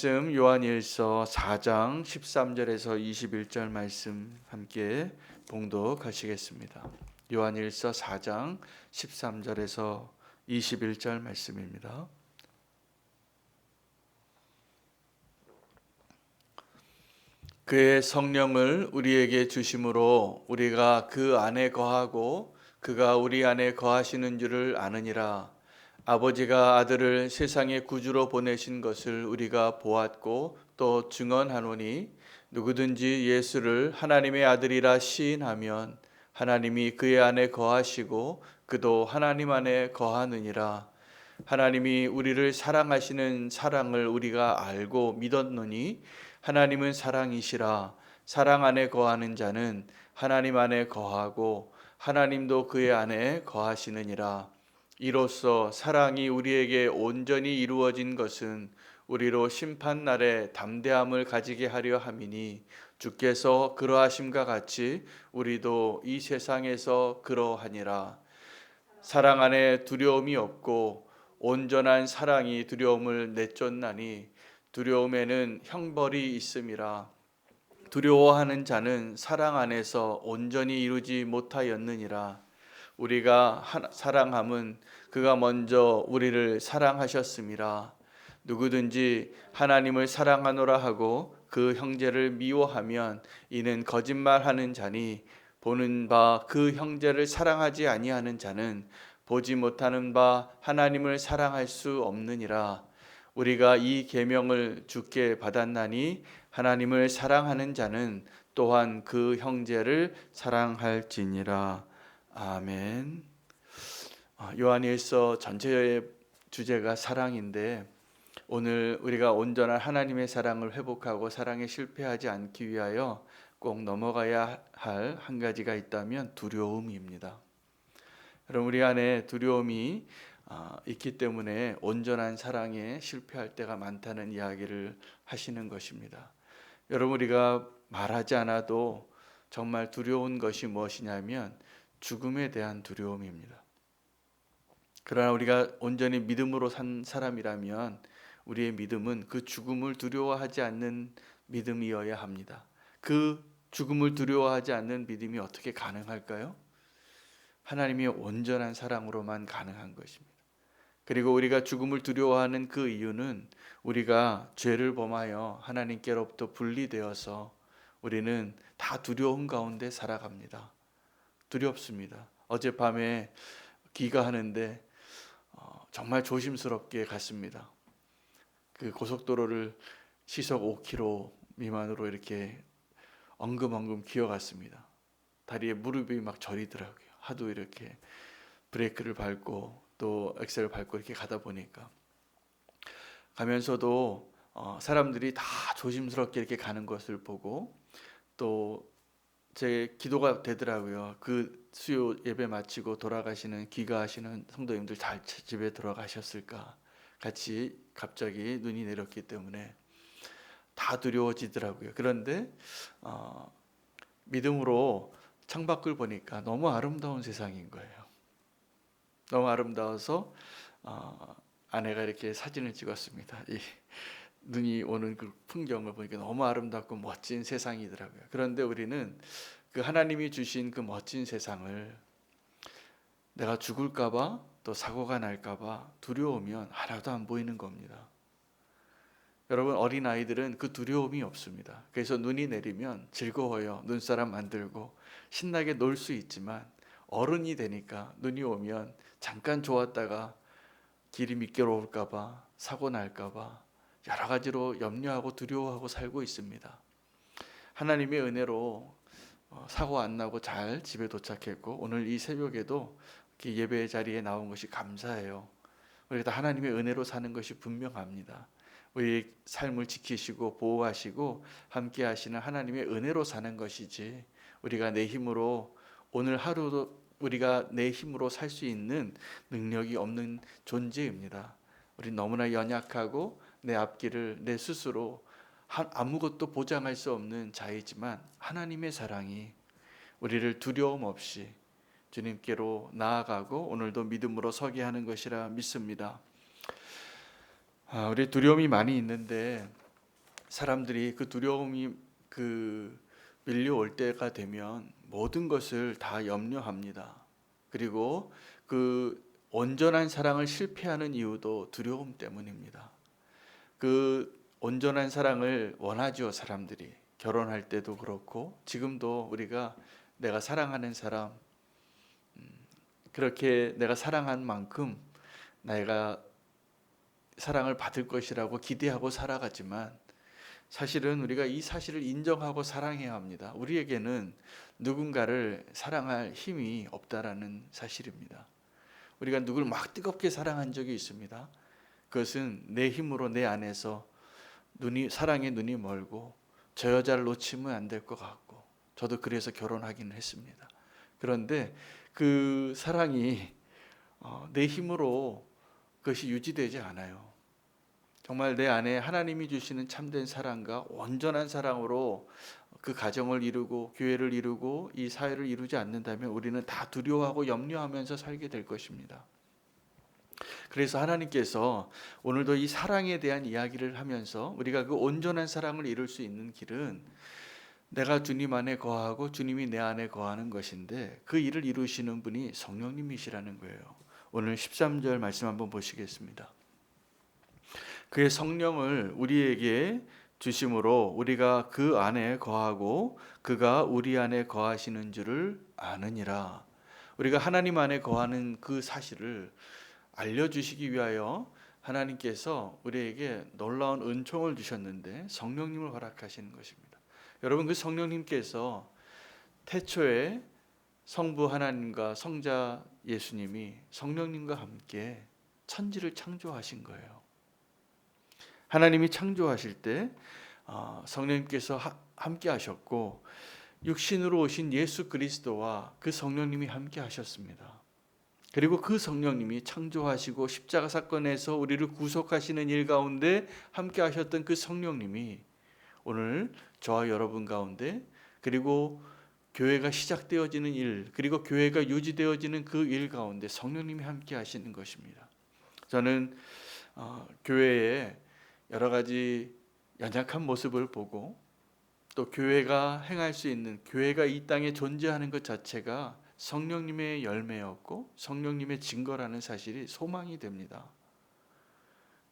말씀 요한일서 4장 13절에서 21절 말씀 함께 봉독하시겠습니다. 요한일서 4장 13절에서 21절 말씀입니다. 그의 성령을 우리에게 주심으로 우리가 그 안에 거하고 그가 우리 안에 거하시는 줄을 아느니라. 아버지가 아들을 세상의 구주로 보내신 것을 우리가 보았고 또 증언하노니 누구든지 예수를 하나님의 아들이라 시인하면 하나님이 그의 안에 거하시고 그도 하나님 안에 거하느니라. 하나님이 우리를 사랑하시는 사랑을 우리가 알고 믿었노니 하나님은 사랑이시라. 사랑 안에 거하는 자는 하나님 안에 거하고 하나님도 그의 안에 거하시느니라. 이로써 사랑이 우리에게 온전히 이루어진 것은 우리로 심판날에 담대함을 가지게 하려 함이니 주께서 그러하심과 같이 우리도 이 세상에서 그러하니라. 사랑 안에 두려움이 없고 온전한 사랑이 두려움을 내쫓나니 두려움에는 형벌이 있음이라. 두려워하는 자는 사랑 안에서 온전히 이루지 못하였느니라. 우리가 사랑함은 그가 먼저 우리를 사랑하셨음이라. 누구든지 하나님을 사랑하노라 하고 그 형제를 미워하면 이는 거짓말하는 자니 보는 바 그 형제를 사랑하지 아니하는 자는 보지 못하는 바 하나님을 사랑할 수 없느니라. 우리가 이 계명을 주께 받았나니 하나님을 사랑하는 자는 또한 그 형제를 사랑할지니라. 아멘. 요한일서 전체의 주제가 사랑인데 오늘 우리가 온전한 하나님의 사랑을 회복하고 사랑에 실패하지 않기 위하여 꼭 넘어가야 할 한 가지가 있다면 두려움입니다. 여러분, 우리 안에 두려움이 있기 때문에 온전한 사랑에 실패할 때가 많다는 이야기를 하시는 것입니다. 여러분, 우리가 말하지 않아도 정말 두려운 것이 무엇이냐면 죽음에 대한 두려움입니다. 그러나 우리가 온전히 믿음으로 산 사람이라면 우리의 믿음은 그 죽음을 두려워하지 않는 믿음이어야 합니다. 그 죽음을 두려워하지 않는 믿음이 어떻게 가능할까요? 하나님의 온전한 사랑으로만 가능한 것입니다. 그리고 우리가 죽음을 두려워하는 그 이유는 우리가 죄를 범하여 하나님께로부터 분리되어서 우리는 다 두려움 가운데 살아갑니다. 두렵습니다. 어젯밤에 귀가하는데 정말 조심스럽게 갔습니다. 그 고속도로를 시속 5km 미만으로 이렇게 엉금엉금 기어갔습니다. 다리에 무릎이 막 저리더라고요. 하도 이렇게 브레이크를 밟고 또 엑셀을 밟고 이렇게 가다 보니까 가면서도 사람들이 다 조심스럽게 이렇게 가는 것을 보고 또 제 기도가 되더라고요. 그 수요 예배 마치고 돌아가시는 귀가하시는 성도님들 잘 집에 들어가셨을까? 같이 갑자기 눈이 내렸기 때문에 다 두려워지더라고요. 그런데 믿음으로 창밖을 보니까 너무 아름다운 세상인 거예요. 너무 아름다워서 아내가 이렇게 사진을 찍었습니다. 이 눈이 오는 그 풍경을 보니까 너무 아름답고 멋진 세상이더라고요. 그런데 우리는 그 하나님이 주신 그 멋진 세상을 내가 죽을까 봐 또 사고가 날까 봐 두려우면 하나도 안 보이는 겁니다. 여러분, 어린아이들은 그 두려움이 없습니다. 그래서 눈이 내리면 즐거워요. 눈사람 만들고 신나게 놀 수 있지만 어른이 되니까 눈이 오면 잠깐 좋았다가 길이 미끄러울까 봐 사고 날까 봐 여러 가지로 염려하고 두려워하고 살고 있습니다. 하나님의 은혜로 사고 안 나고 잘 집에 도착했고 오늘 이 새벽에도 예배 자리에 나온 것이 감사해요. 우리가 다 하나님의 은혜로 사는 것이 분명합니다. 우리 삶을 지키시고 보호하시고 함께 하시는 하나님의 은혜로 사는 것이지 우리가 내 힘으로 오늘 하루도 우리가 내 힘으로 살 수 있는 능력이 없는 존재입니다. 우리 너무나 연약하고 내 앞길을 내 스스로 아무것도 보장할 수 없는 자이지만 하나님의 사랑이 우리를 두려움 없이 주님께로 나아가고 오늘도 믿음으로 서게 하는 것이라 믿습니다. 우리 두려움이 많이 있는데 사람들이 그 두려움이 밀려올 때가 되면 모든 것을 다 염려합니다. 그리고 그 온전한 사랑을 실패하는 이유도 두려움 때문입니다. 그 온전한 사랑을 원하죠, 사람들이. 결혼할 때도 그렇고 지금도 우리가 내가 사랑하는 사람, 그렇게 내가 사랑한 만큼 내가 사랑을 받을 것이라고 기대하고 살아가지만 사실은 우리가 이 사실을 인정하고 사랑해야 합니다. 우리에게는 누군가를 사랑할 힘이 없다라는 사실입니다. 우리가 누구를 막 뜨겁게 사랑한 적이 있습니다. 그것은 내 힘으로 내 안에서 사랑의 눈이 멀고 저 여자를 놓치면 안 될 것 같고 저도 그래서 결혼하기는 했습니다. 그런데 그 사랑이 내 힘으로 그것이 유지되지 않아요. 정말 내 안에 하나님이 주시는 참된 사랑과 온전한 사랑으로 그 가정을 이루고 교회를 이루고 이 사회를 이루지 않는다면 우리는 다 두려워하고 염려하면서 살게 될 것입니다. 그래서 하나님께서 오늘도 이 사랑에 대한 이야기를 하면서 우리가 그 온전한 사랑을 이룰 수 있는 길은 내가 주님 안에 거하고 주님이 내 안에 거하는 것인데 그 일을 이루시는 분이 성령님이시라는 거예요. 오늘 13절 말씀 한번 보시겠습니다. 그의 성령을 우리에게 주심으로 우리가 그 안에 거하고 그가 우리 안에 거하시는 줄을 아느니라. 우리가 하나님 안에 거하는 그 사실을 알려주시기 위하여 하나님께서 우리에게 놀라운 은총을 주셨는데 성령님을 허락하시는 것입니다. 여러분, 그 성령님께서 태초에 성부 하나님과 성자 예수님이 성령님과 함께 천지를 창조하신 거예요. 하나님이 창조하실 때 성령님께서 함께 하셨고 육신으로 오신 예수 그리스도와 그 성령님이 함께 하셨습니다. 그리고 그 성령님이 창조하시고 십자가 사건에서 우리를 구속하시는 일 가운데 함께 하셨던 그 성령님이 오늘 저와 여러분 가운데 그리고 교회가 시작되어지는 일 그리고 교회가 유지되어지는 그 일 가운데 성령님이 함께 하시는 것입니다. 저는 교회에 여러 가지 연약한 모습을 보고 또 교회가 행할 수 있는 교회가 이 땅에 존재하는 것 자체가 성령님의 열매였고 성령님의 증거라는 사실이 소망이 됩니다.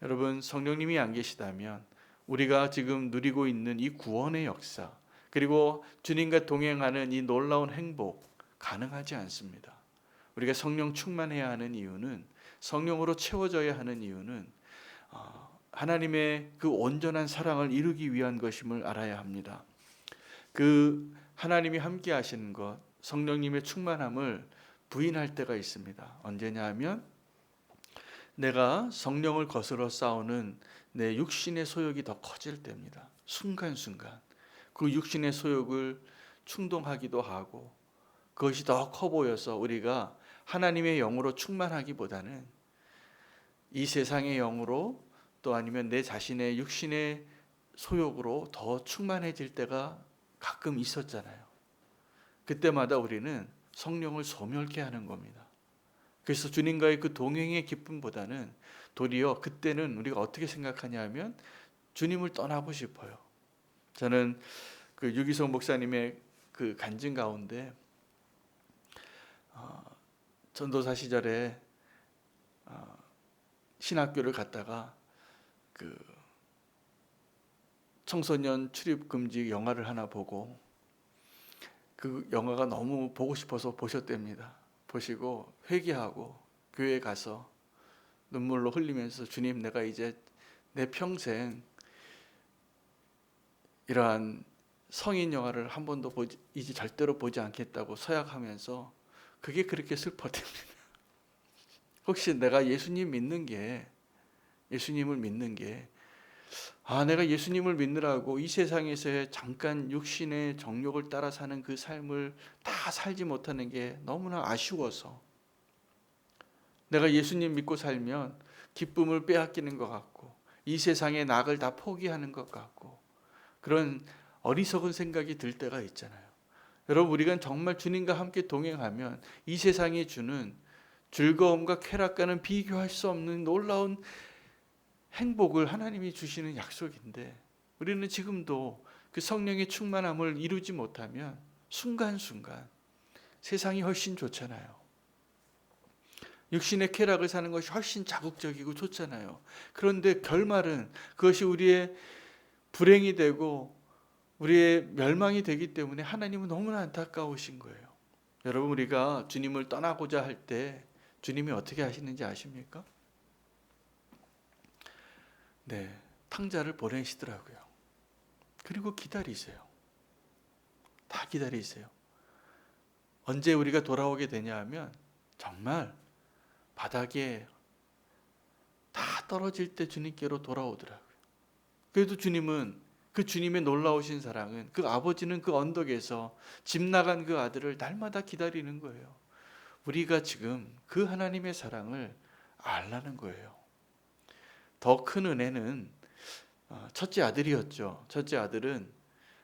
여러분, 성령님이 안 계시다면 우리가 지금 누리고 있는 이 구원의 역사 그리고 주님과 동행하는 이 놀라운 행복 가능하지 않습니다. 우리가 성령 충만해야 하는 이유는 성령으로 채워져야 하는 이유는 하나님의 그 온전한 사랑을 이루기 위한 것임을 알아야 합니다. 그 하나님이 함께 하시는 것, 성령님의 충만함을 부인할 때가 있습니다. 언제냐 하면 내가 성령을 거스러 싸우는 내 육신의 소욕이 더 커질 때입니다. 순간순간 그 육신의 소욕을 충동하기도 하고 그것이 더 커 보여서 우리가 하나님의 영으로 충만하기보다는 이 세상의 영으로 또 아니면 내 자신의 육신의 소욕으로 더 충만해질 때가 가끔 있었잖아요. 그때마다 우리는 성령을 소멸케 하는 겁니다. 그래서 주님과의 그 동행의 기쁨보다는 도리어 그때는 우리가 어떻게 생각하냐 하면 주님을 떠나고 싶어요. 저는 그 유기성 목사님의 그 간증 가운데 전도사 시절에 신학교를 갔다가 그 청소년 출입 금지 영화를 하나 보고 그 영화가 너무 보고 싶어서 보셨답니다. 보시고 회개하고 교회에 가서 눈물로 흘리면서 주님, 내가 이제 내 평생 이러한 성인 영화를 한 번도 이제 절대로 보지 않겠다고 서약하면서 그게 그렇게 슬펐답니다. 혹시 내가 예수님을 믿는 게 내가 예수님을 믿느라고 이 세상에서의 잠깐 육신의 정욕을 따라 사는 그 삶을 다 살지 못하는 게 너무나 아쉬워서 내가 예수님 믿고 살면 기쁨을 빼앗기는 것 같고 이 세상의 낙을 다 포기하는 것 같고 그런 어리석은 생각이 들 때가 있잖아요. 여러분, 우리가 정말 주님과 함께 동행하면 이 세상이 주는 즐거움과 쾌락과는 비교할 수 없는 놀라운 행복을 하나님이 주시는 약속인데 우리는 지금도 그 성령의 충만함을 이루지 못하면 순간순간 세상이 훨씬 좋잖아요. 육신의 쾌락을 사는 것이 훨씬 자국적이고 좋잖아요. 그런데 결말은 그것이 우리의 불행이 되고 우리의 멸망이 되기 때문에 하나님은 너무나 안타까우신 거예요. 여러분, 우리가 주님을 떠나고자 할 때 주님이 어떻게 하시는지 아십니까? 네, 탕자를 보내시더라고요. 그리고 기다리세요. 다 기다리세요. 언제 우리가 돌아오게 되냐 하면 정말 바닥에 다 떨어질 때 주님께로 돌아오더라고요. 그래도 주님은, 그 주님의 놀라우신 사랑은, 그 아버지는 그 언덕에서 집 나간 그 아들을 날마다 기다리는 거예요. 우리가 지금 그 하나님의 사랑을 알라는 거예요. 더 큰 은혜는 첫째 아들이었죠. 첫째 아들은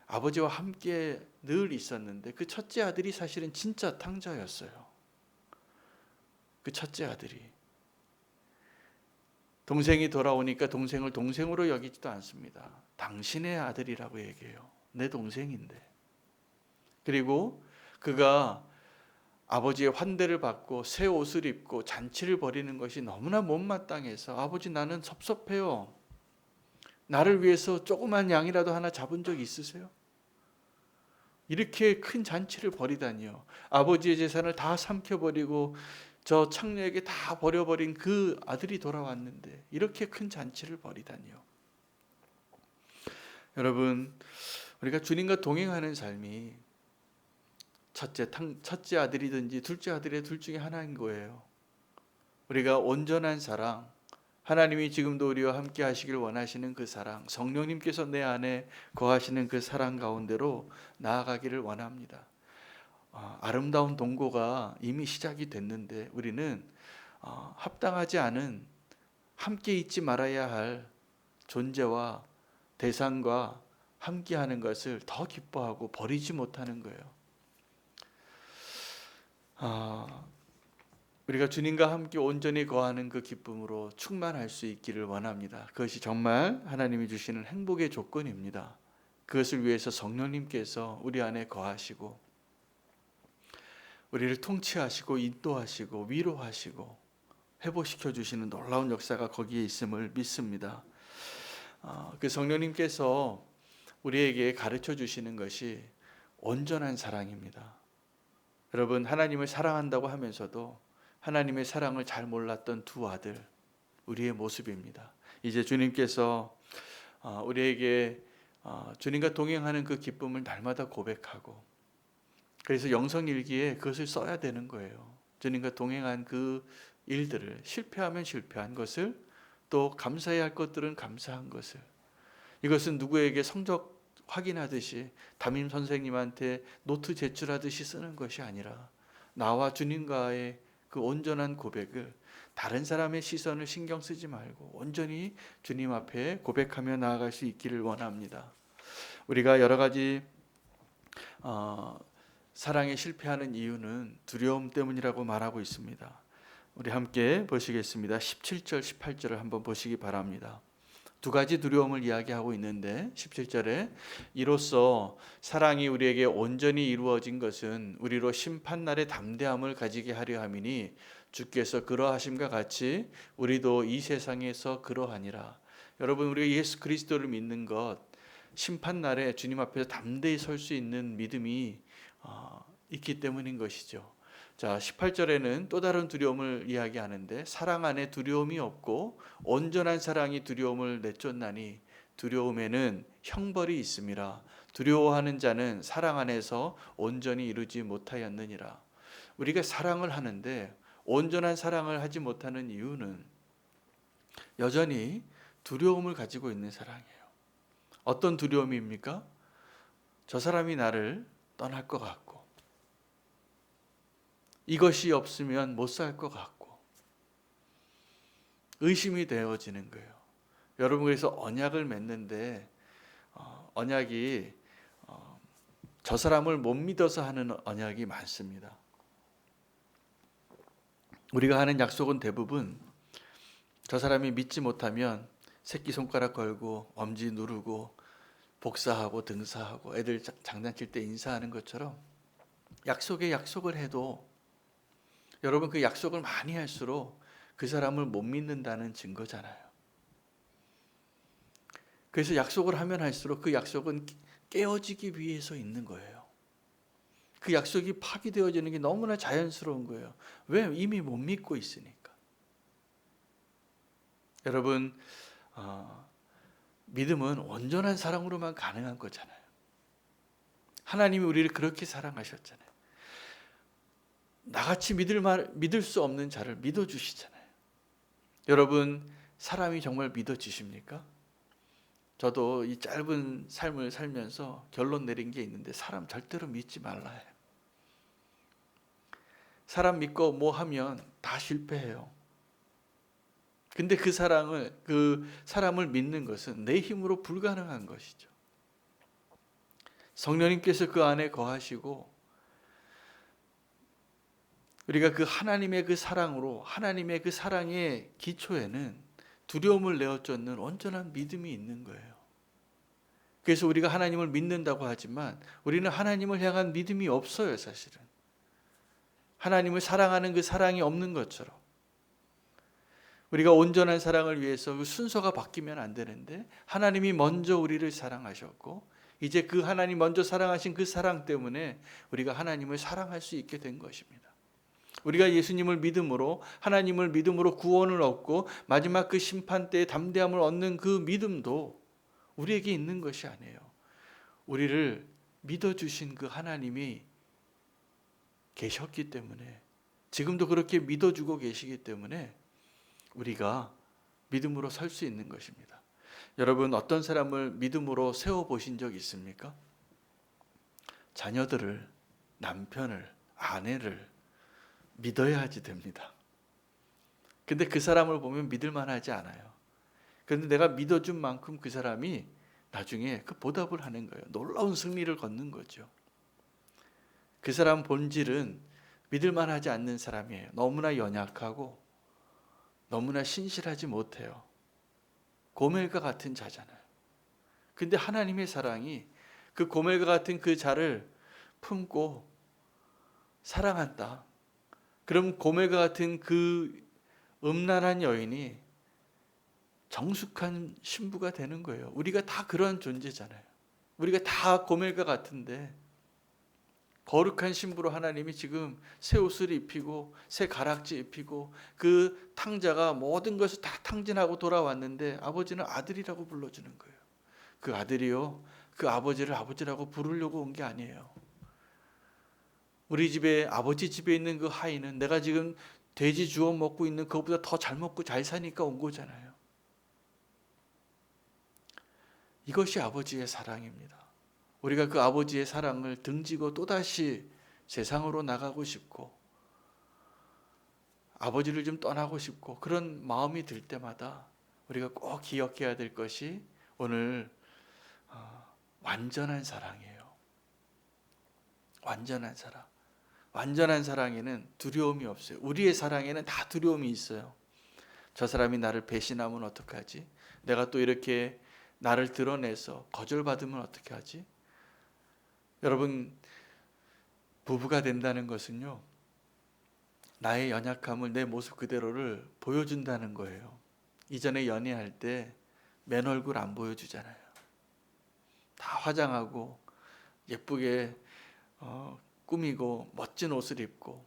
아버지와 함께 늘 있었는데 그 첫째 아들이 사실은 진짜 탕자였어요. 그 첫째 아들이. 동생이 돌아오니까 동생을 동생으로 여기지도 않습니다. 당신의 아들이라고 얘기해요. 내 동생인데. 그리고 그가 아버지의 환대를 받고 새 옷을 입고 잔치를 벌이는 것이 너무나 못마땅해서, 아버지 나는 섭섭해요. 나를 위해서 조그만 양이라도 하나 잡은 적 있으세요? 이렇게 큰 잔치를 벌이다니요. 아버지의 재산을 다 삼켜버리고 저 창녀에게 다 버려버린 그 아들이 돌아왔는데 이렇게 큰 잔치를 벌이다니요. 여러분, 우리가 주님과 동행하는 삶이 첫째 아들이든지 둘째 아들의 둘 중에 하나인 거예요. 우리가 온전한 사랑, 하나님이 지금도 우리와 함께 하시길 원하시는 그 사랑, 성령님께서 내 안에 거하시는 그 사랑 가운데로 나아가기를 원합니다. 아름다운 동거가 이미 시작이 됐는데 우리는 합당하지 않은, 함께 있지 말아야 할 존재와 대상과 함께하는 것을 더 기뻐하고 버리지 못하는 거예요. 우리가 주님과 함께 온전히 거하는 그 기쁨으로 충만할 수 있기를 원합니다. 그것이 정말 하나님이 주시는 행복의 조건입니다. 그것을 위해서 성령님께서 우리 안에 거하시고 우리를 통치하시고 인도하시고 위로하시고 회복시켜 주시는 놀라운 역사가 거기에 있음을 믿습니다. 그 성령님께서 우리에게 가르쳐 주시는 것이 온전한 사랑입니다. 여러분, 하나님을 사랑한다고 하면서도 하나님의 사랑을 잘 몰랐던 두 아들, 우리의 모습입니다. 이제 주님께서 우리에게 주님과 동행하는 그 기쁨을 날마다 고백하고, 그래서 영성일기에 그것을 써야 되는 거예요. 주님과 동행한 그 일들을, 실패하면 실패한 것을, 또 감사해야 할 것들은 감사한 것을. 이것은 누구에게 성적 확인하듯이 담임 선생님한테 노트 제출하듯이 쓰는 것이 아니라 나와 주님과의 그 온전한 고백을 다른 사람의 시선을 신경 쓰지 말고 온전히 주님 앞에 고백하며 나아갈 수 있기를 원합니다. 우리가 여러 가지 사랑에 실패하는 이유는 두려움 때문이라고 말하고 있습니다. 우리 함께 보시겠습니다. 17절, 18절을 한번 보시기 바랍니다. 두 가지 두려움을 이야기하고 있는데 17절에 이로써 사랑이 우리에게 온전히 이루어진 것은 우리로 심판날의 담대함을 가지게 하려 함이니 주께서 그러하심과 같이 우리도 이 세상에서 그러하니라. 여러분, 우리가 예수 그리스도를 믿는 것, 심판날에 주님 앞에서 담대히 설 수 있는 믿음이 있기 때문인 것이죠. 자, 18절에는 또 다른 두려움을 이야기하는데 사랑 안에 두려움이 없고 온전한 사랑이 두려움을 내쫓나니 두려움에는 형벌이 있음이라. 두려워하는 자는 사랑 안에서 온전히 이루지 못하였느니라. 우리가 사랑을 하는데 온전한 사랑을 하지 못하는 이유는 여전히 두려움을 가지고 있는 사랑이에요. 어떤 두려움입니까? 저 사람이 나를 떠날 것 같고, 이것이 없으면 못 살 것 같고, 의심이 되어지는 거예요. 여러분, 그래서 언약을 맺는데 언약이 저 사람을 못 믿어서 하는 언약이 많습니다. 우리가 하는 약속은 대부분 저 사람이 믿지 못하면 새끼손가락 걸고 엄지 누르고 복사하고 등사하고 애들 장난칠 때 인사하는 것처럼 약속에 약속을 해도 여러분 그 약속을 많이 할수록 그 사람을 못 믿는다는 증거잖아요. 그래서 약속을 하면 할수록 그 약속은 깨어지기 위해서 있는 거예요. 그 약속이 파기되어지는 게 너무나 자연스러운 거예요. 왜? 이미 못 믿고 있으니까. 여러분, 믿음은 온전한 사랑으로만 가능한 거잖아요. 하나님이 우리를 그렇게 사랑하셨잖아요. 나같이 믿을 수 없는 자를 믿어주시잖아요. 여러분, 사람이 정말 믿어지십니까? 저도 이 짧은 삶을 살면서 결론 내린 게 있는데 사람 절대로 믿지 말라 해요. 사람 믿고 뭐 하면 다 실패해요. 근데 그 사람을 믿는 것은 내 힘으로 불가능한 것이죠. 성령님께서 그 안에 거하시고 우리가 그 하나님의 그 사랑으로 하나님의 그 사랑의 기초에는 두려움을 내어쫓는 온전한 믿음이 있는 거예요. 그래서 우리가 하나님을 믿는다고 하지만 우리는 하나님을 향한 믿음이 없어요, 사실은. 하나님을 사랑하는 그 사랑이 없는 것처럼. 우리가 온전한 사랑을 위해서 그 순서가 바뀌면 안 되는데 하나님이 먼저 우리를 사랑하셨고 이제 그 하나님 먼저 사랑하신 그 사랑 때문에 우리가 하나님을 사랑할 수 있게 된 것입니다. 우리가 예수님을 믿음으로 하나님을 믿음으로 구원을 얻고 마지막 그 심판 때의 담대함을 얻는 그 믿음도 우리에게 있는 것이 아니에요. 우리를 믿어주신 그 하나님이 계셨기 때문에 지금도 그렇게 믿어주고 계시기 때문에 우리가 믿음으로 설 수 있는 것입니다. 여러분 어떤 사람을 믿음으로 세워보신 적 있습니까? 자녀들을, 남편을, 아내를 믿어야지 됩니다. 근데 그 사람을 보면 믿을만하지 않아요. 그런데 내가 믿어준 만큼 그 사람이 나중에 그 보답을 하는 거예요. 놀라운 승리를 거는 거죠. 그 사람 본질은 믿을만하지 않는 사람이에요. 너무나 연약하고 너무나 신실하지 못해요. 고멜과 같은 자잖아요. 근데 하나님의 사랑이 그 고멜과 같은 그 자를 품고 사랑한다. 그럼 고멜과 같은 그 음란한 여인이 정숙한 신부가 되는 거예요. 우리가 다 그런 존재잖아요. 우리가 다 고멜과 같은데 거룩한 신부로 하나님이 지금 새 옷을 입히고 새 가락지 입히고 그 탕자가 모든 것을 다 탕진하고 돌아왔는데 아버지는 아들이라고 불러주는 거예요. 그 아들이요, 그 아버지를 아버지라고 부르려고 온 게 아니에요. 우리 집에 아버지 집에 있는 그 하인은 내가 지금 돼지 주워 먹고 있는 그것보다 더 잘 먹고 잘 사니까 온 거잖아요. 이것이 아버지의 사랑입니다. 우리가 그 아버지의 사랑을 등지고 또다시 세상으로 나가고 싶고 아버지를 좀 떠나고 싶고 그런 마음이 들 때마다 우리가 꼭 기억해야 될 것이 오늘 완전한 사랑이에요. 완전한 사랑. 완전한 사랑에는 두려움이 없어요. 우리의 사랑에는 다 두려움이 있어요. 저 사람이 나를 배신하면 어떡하지? 내가 또 이렇게 나를 드러내서 거절받으면 어떻게 하지? 여러분, 부부가 된다는 것은요, 나의 연약함을 내 모습 그대로를 보여준다는 거예요. 이전에 연애할 때 맨 얼굴 안 보여주잖아요. 다 화장하고 예쁘게 꾸미고 멋진 옷을 입고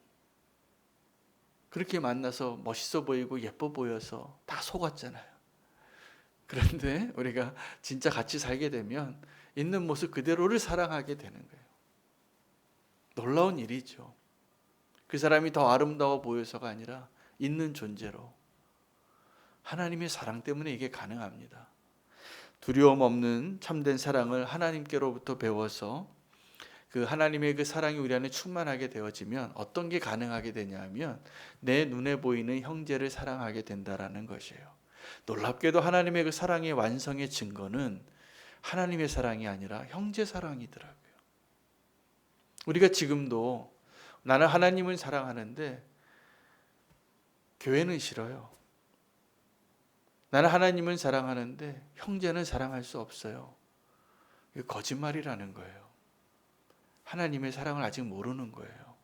그렇게 만나서 멋있어 보이고 예뻐 보여서 다 속았잖아요. 그런데 우리가 진짜 같이 살게 되면 있는 모습 그대로를 사랑하게 되는 거예요. 놀라운 일이죠. 그 사람이 더 아름다워 보여서가 아니라 있는 존재로 하나님의 사랑 때문에 이게 가능합니다. 두려움 없는 참된 사랑을 하나님께로부터 배워서 그 하나님의 그 사랑이 우리 안에 충만하게 되어지면 어떤 게 가능하게 되냐면 내 눈에 보이는 형제를 사랑하게 된다라는 것이에요. 놀랍게도 하나님의 그 사랑의 완성의 증거는 하나님의 사랑이 아니라 형제 사랑이더라고요. 우리가 지금도 나는 하나님을 사랑하는데 교회는 싫어요. 나는 하나님을 사랑하는데 형제는 사랑할 수 없어요. 이거 거짓말이라는 거예요. 하나님의 사랑을 아직 모르는 거예요.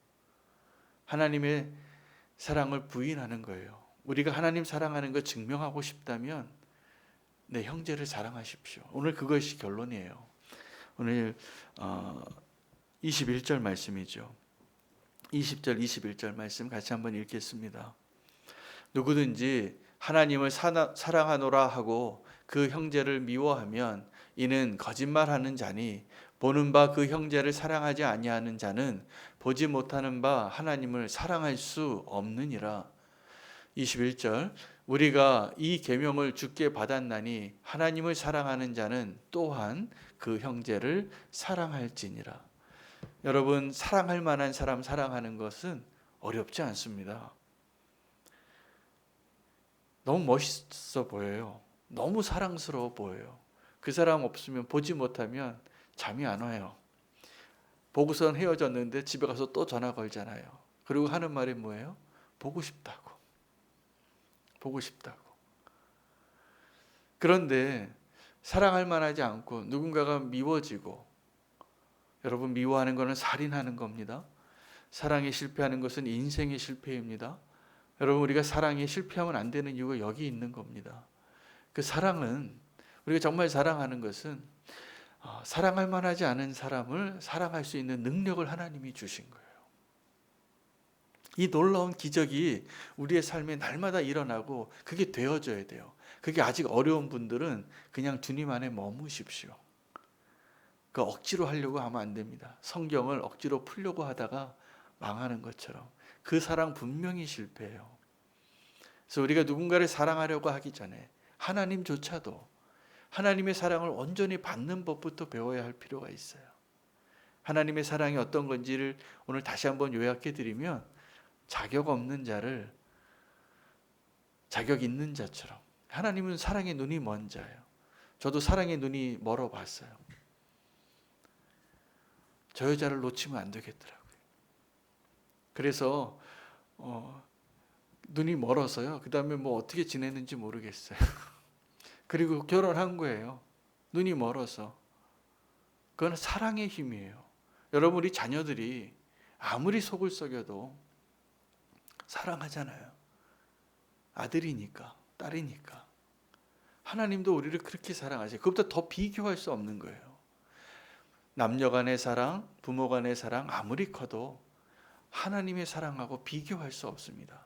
하나님의 사랑을 부인하는 거예요. 우리가 하나님 사랑하는 거 증명하고 싶다면 내 형제를 사랑하십시오. 오늘 그것이 결론이에요. 오늘 21절 말씀이죠. 20절 21절 말씀 같이 한번 읽겠습니다. 누구든지 하나님을 사랑하노라 하고 그 형제를 미워하면 이는 거짓말하는 자니 보는 바 그 형제를 사랑하지 아니하는 자는 보지 못하는 바 하나님을 사랑할 수 없느니라. 21절 우리가 이 계명을 주께 받았나니 하나님을 사랑하는 자는 또한 그 형제를 사랑할지니라. 여러분, 사랑할 만한 사람 사랑하는 것은 어렵지 않습니다. 너무 멋있어 보여요. 너무 사랑스러워 보여요. 그 사람 없으면, 보지 못하면 잠이 안 와요. 보고선 헤어졌는데 집에 가서 또 전화 걸잖아요. 그리고 하는 말이 뭐예요? 보고 싶다고. 보고 싶다고. 그런데 사랑할 만하지 않고 누군가가 미워지고, 여러분, 미워하는 것은 살인하는 겁니다. 사랑에 실패하는 것은 인생의 실패입니다. 여러분, 우리가 사랑에 실패하면 안 되는 이유가 여기 있는 겁니다. 그 사랑은, 우리가 정말 사랑하는 것은 사랑할 만하지 않은 사람을 사랑할 수 있는 능력을 하나님이 주신 거예요. 이 놀라운 기적이 우리의 삶에 날마다 일어나고 그게 되어져야 돼요. 그게 아직 어려운 분들은 그냥 주님 안에 머무십시오. 그 억지로 하려고 하면 안 됩니다. 성경을 억지로 풀려고 하다가 망하는 것처럼 그 사랑 분명히 실패해요. 그래서 우리가 누군가를 사랑하려고 하기 전에 하나님조차도 하나님의 사랑을 온전히 받는 법부터 배워야 할 필요가 있어요. 하나님의 사랑이 어떤 건지를 오늘 다시 한번 요약해 드리면, 자격 없는 자를 자격 있는 자처럼, 하나님은 사랑의 눈이 먼 자예요. 저도 사랑의 눈이 멀어 봤어요. 저 여자를 놓치면 안 되겠더라고요. 그래서 눈이 멀어서요. 그 다음에 뭐 어떻게 지냈는지 모르겠어요. 그리고 결혼한 거예요. 눈이 멀어서. 그건 사랑의 힘이에요. 여러분, 우리 자녀들이 아무리 속을 썩여도 사랑하잖아요. 아들이니까, 딸이니까. 하나님도 우리를 그렇게 사랑하세요. 그것보다 더 비교할 수 없는 거예요. 남녀 간의 사랑, 부모 간의 사랑 아무리 커도 하나님의 사랑하고 비교할 수 없습니다.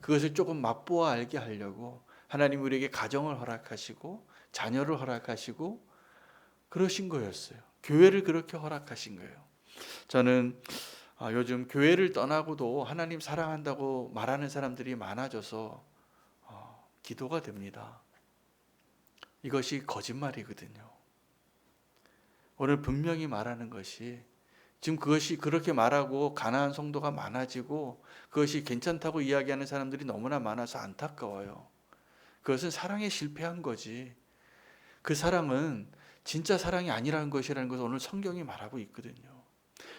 그것을 조금 맛보아 알게 하려고 하나님 우리에게 가정을 허락하시고 자녀를 허락하시고 그러신 거였어요. 교회를 그렇게 허락하신 거예요. 저는 요즘 교회를 떠나고도 하나님 사랑한다고 말하는 사람들이 많아져서 기도가 됩니다. 이것이 거짓말이거든요. 오늘 분명히 말하는 것이, 지금 그것이 그렇게 말하고 가난한 성도가 많아지고 그것이 괜찮다고 이야기하는 사람들이 너무나 많아서 안타까워요. 그것은 사랑에 실패한 거지. 그 사랑은 진짜 사랑이 아니라는 것이라는 것을 오늘 성경이 말하고 있거든요.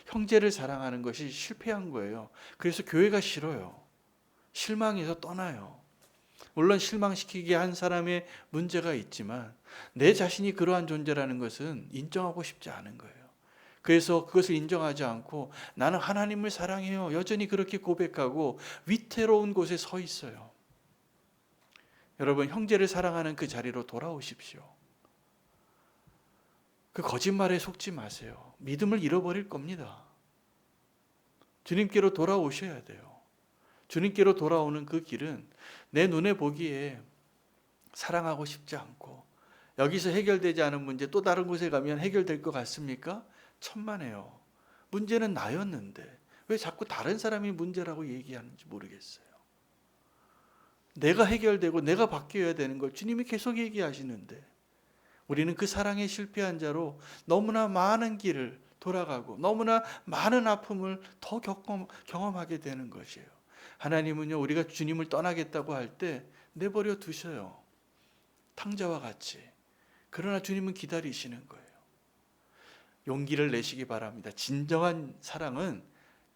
형제를 사랑하는 것이 실패한 거예요. 그래서 교회가 싫어요. 실망해서 떠나요. 물론 실망시키게 한 사람의 문제가 있지만 내 자신이 그러한 존재라는 것은 인정하고 싶지 않은 거예요. 그래서 그것을 인정하지 않고 나는 하나님을 사랑해요, 여전히 그렇게 고백하고 위태로운 곳에 서 있어요. 여러분, 형제를 사랑하는 그 자리로 돌아오십시오. 그 거짓말에 속지 마세요. 믿음을 잃어버릴 겁니다. 주님께로 돌아오셔야 돼요. 주님께로 돌아오는 그 길은 내 눈에 보기에 사랑하고 싶지 않고, 여기서 해결되지 않은 문제 또 다른 곳에 가면 해결될 것 같습니까? 천만에요. 문제는 나였는데 왜 자꾸 다른 사람이 문제라고 얘기하는지 모르겠어요. 내가 해결되고 내가 바뀌어야 되는 걸 주님이 계속 얘기하시는데 우리는 그 사랑에 실패한 자로 너무나 많은 길을 돌아가고 너무나 많은 아픔을 더 경험하게 되는 것이에요. 하나님은요, 우리가 주님을 떠나겠다고 할 때 내버려 두셔요. 탕자와 같이. 그러나 주님은 기다리시는 거예요. 용기를 내시기 바랍니다. 진정한 사랑은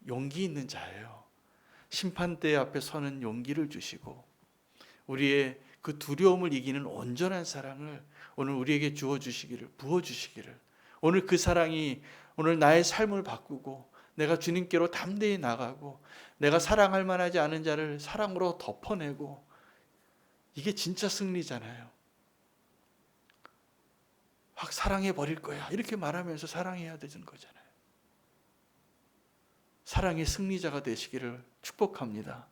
용기 있는 자예요. 심판대 앞에 서는 용기를 주시고 우리의 그 두려움을 이기는 온전한 사랑을 오늘 우리에게 주어주시기를, 부어주시기를 오늘 그 사랑이 오늘 나의 삶을 바꾸고 내가 주님께로 담대히 나가고 내가 사랑할 만하지 않은 자를 사랑으로 덮어내고, 이게 진짜 승리잖아요. 확 사랑해 버릴 거야 이렇게 말하면서 사랑해야 되는 거잖아요. 사랑의 승리자가 되시기를 축복합니다.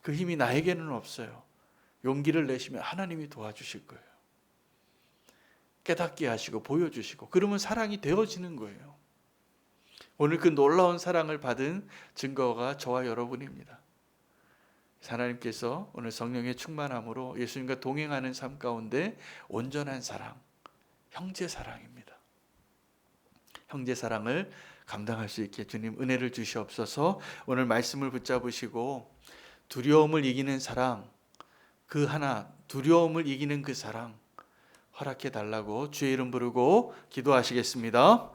그 힘이 나에게는 없어요. 용기를 내시면 하나님이 도와주실 거예요. 깨닫게 하시고 보여주시고, 그러면 사랑이 되어지는 거예요. 오늘 그 놀라운 사랑을 받은 증거가 저와 여러분입니다. 하나님께서 오늘 성령의 충만함으로 예수님과 동행하는 삶 가운데 온전한 사랑, 형제 사랑입니다. 형제 사랑을 감당할 수 있게 주님 은혜를 주시옵소서. 오늘 말씀을 붙잡으시고 두려움을 이기는 사랑, 그 하나, 두려움을 이기는 그 사랑 허락해 달라고 주의 이름 부르고 기도하시겠습니다.